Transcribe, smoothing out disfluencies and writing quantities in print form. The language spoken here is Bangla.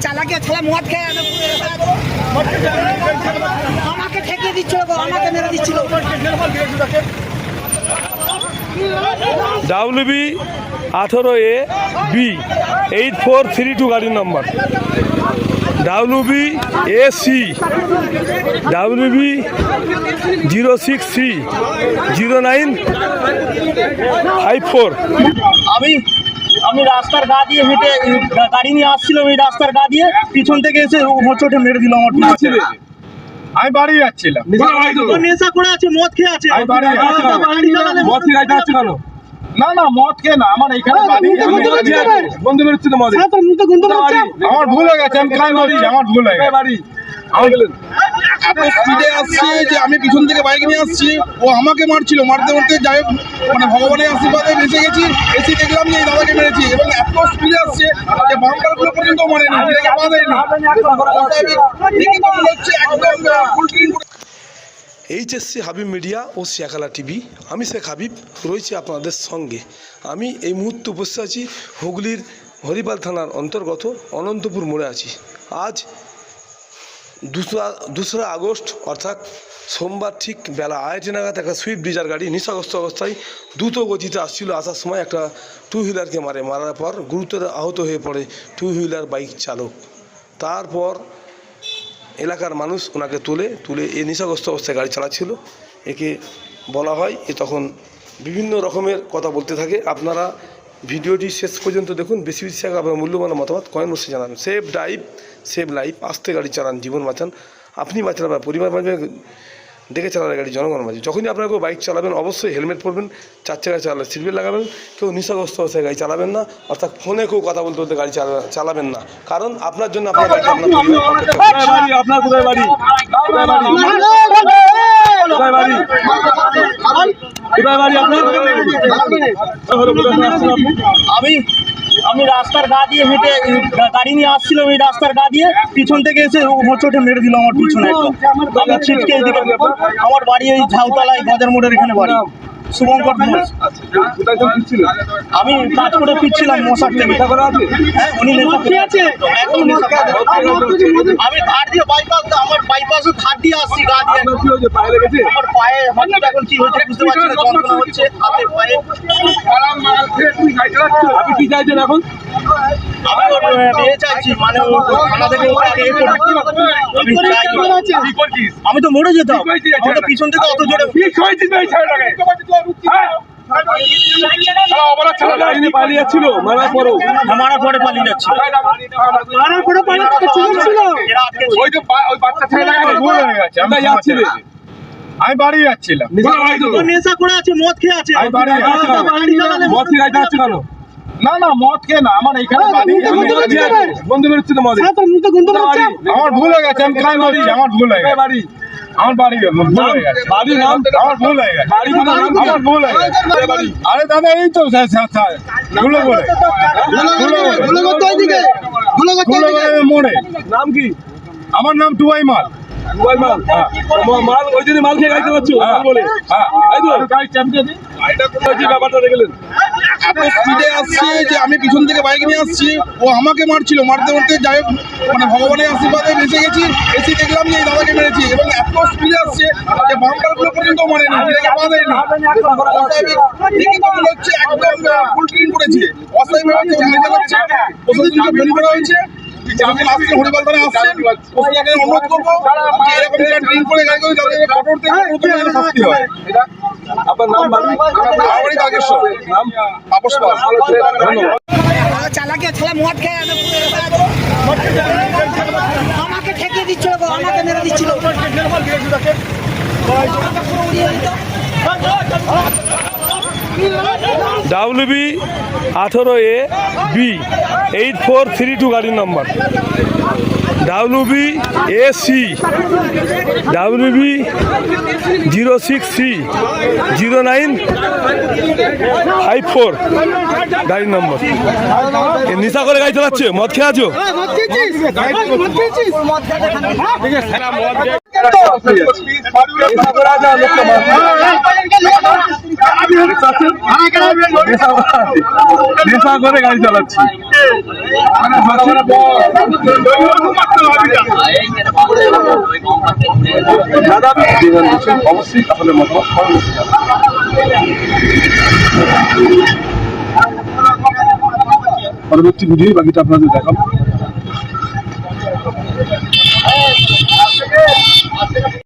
চালাকে ছেলে মদ খেয়ে আমাকে ঠেকিয়ে দিচ্ছিল, আমাকে মেরে দিচ্ছিল। WB 18AB 8432 গাড়ির নম্বর, WB AC WB 06C 0954। আমি রাস্তার গা দিয়ে হেঁটে গাড়ি নিয়ে আসছিলাম, এই রাস্তার গা দিয়ে পিছন থেকে এসে হোঁচটে মেরে দিল আমার পিছনে। আমি বাড়ি যাচ্ছিলাম, নেশা করে আছে, মদ খেয়ে আছে। না না মদ খেয়ে না, আমার এখানে বন্ধু বেরোচ্ছিল মদ। আমার ভুল হয়ে গেছে, আমি ক্রাইম করছি, আমার ভুল হয়ে গেছে। এত স্পিডে আসছে যে আমি পিছন থেকে বাইক নিয়ে আসছি, ও আমাকে মারছিল, মারতে মারতে যাই হোক মানে ভগবানের আশীর্বাদে বেঁচে গেছি। এসে দেখলাম যে এই দাদাকে মেরেছি এবং এত স্পিডে আসছে যে বাম্পারগুলো পর্যন্ত মারেনি, এটাকে পা দেয়নি। দেখে তো মনে হচ্ছে একদম ফুল ট্রেন। HSC হাবিব মিডিয়া ও শিয়াখালা টিভি, আমি শেখ হাবিব রয়েছি আপনাদের সঙ্গে। আমি এই মুহূর্তে উপস্থিত আছি হুগলির হরিপাল থানার অন্তর্গত অনন্তপুর মোড়ে আছি। আজ 2রা আগস্ট অর্থাৎ সোমবার ঠিক বেলা 2:30 নাগাদ একটা সুইফট ডিজায়ার গাড়ি নেশাগ্রস্ত অবস্থায় দ্রুত গতিতে আসছিল। আসার সময় একটা টু হুইলারকে মারার পর গুরুতর আহত হয়ে পড়ে টু হুইলার বাইক চালক। তারপর এলাকার মানুষ ওনাকে তুলে এই নেশাগ্রস্ত অবস্থায় গাড়ি চালাচ্ছিল। একে বলা হয় এ তখন বিভিন্ন রকমের কথা বলতে থাকে। আপনারা ভিডিওটি শেষ পর্যন্ত দেখুন, বেশি আপনার মূল্যবান মতামত কমেন্ট বক্সে জানান। সেভ ড্রাইভ সেভ লাইফ, আস্তে গাড়ি চালান, জীবন বাঁচান, আপনি বাঁচান, আপনার পরিবার বাঁচবেন, দেখে চালান গাড়ি জনগণ বাঁচে। যখনই আপনারা কেউ বাইক চালাবেন অবশ্যই হেলমেট পরবেন, 4 চাকায় চালালে সিট বেল্ট লাগাবেন, কেউ নেশাগ্রস্ত অবস্থায় গাড়ি চালাবেন না, অর্থাৎ ফোনে কেউ কথা বলতে বলতে গাড়ি চালাবেন না, কারণ আপনার জন্য আপনার বাইক আপনার আমি রাস্তার গা দিয়ে হেঁটে গাড়ি নিয়ে আসছিলাম, এই রাস্তার গা দিয়ে পিছন থেকে এসে হোঁচটে মেরে দিল আমার পিছনে। আমি ছিটকে এদিকে, আমার বাড়ি এই ঝাউতলায় বাজার মোড়ের এখানে বাড়ি, শুভঙ্কর ঘোষ। আমি কাজ করে ফিরছিলাম মশার থেকে। হ্যাঁ, উনি আমি ধার দিয়ে বাইপাস, আমার বাইপাসে ধার দিয়ে আসছি গা দিয়ে। আমার পায়ে হঠাৎ এখন কি হচ্ছে বুঝতে পারছি না, যন্ত্রণা হচ্ছে হাতে পায়ে। আপনি কি চাইছেন এখন? আমি ওর বিয়ে চাইছি, মানে থানা থেকে আমি তো মরে যেতাম, আমাদের পিছন থেকে অত জোরে পালিয়ে যাচ্ছিল, মারার পরে পালিয়ে যাচ্ছে। আমি বাড়ি যাচ্ছিলাম, নেশা করে আছে, মদ খেয়ে আছে। না না মদ খেয়ে না, আমার এখানে বন্ধু বেরোচ্ছিল মদ। আমার ভুল হয়ে গেছে, আমি ক্রাইম করছি, আমার ভুল হয়ে গেছে। আমার বাড়ি বাড়ির নাম আমার ভুল হয়ে গেছে, আমার ভুল হয়ে গেছে। আরে দাদা এই তো মোড়ে। নাম কি? আমার নাম টুবাই মাল। মাল ওই জন্য মাল খেয়ে গাড়ি চালাচ্ছ বলে। ব্যাপারটা দেখলেন এত স্পিডে আসছে যে আমি পিছন থেকে বাইক নিয়ে আসছি, ও আমাকে মারছিল, মারতে মারতে যাই হোক মানে ভগবানের আশীর্বাদে বেঁচে গেছি। এসে দেখলাম যে এই দাদাকে মেরেছি এবং এত স্পিডে আসছে যে বাম্পারগুলো পর্যন্ত মারেনি, এটাকে পা দেয়নি। দেখে তো মনে হচ্ছে একদম ফুল ট্রেন করেছে, অস্থায়ীভাবে প্রশাসনকে ফোন করা হয়েছে। হরিপাল থানায় আসছেন, প্রশাসনকে অনুরোধ করবো যে এরকম যারা ড্রিঙ্ক করে গাড়ি করে যাদের কঠোর থেকে প্রথমে শাস্তি হয়। আপনার নাম? বাড়ি তারকেশ্বর, নাম তাপস পাল। চালাকে ছেলে মদ খেয়ে আমাকে ঠেকিয়ে দিচ্ছিল, আমাকে মেরে দিচ্ছিল। WB 18AB 8432 গাড়ির নম্বর, WB AC WB 06C 0954 গাড়ির নম্বর। নেশা করে গাড়ি চালাচ্ছে, মদ খেয়ে আছো? নেশা করে গাড়ি চালাচ্ছি দাদা অবশ্যই আপনাদের মতামত পরবর্তী ভিডিও বাকিটা আপনাদের দেখাবো।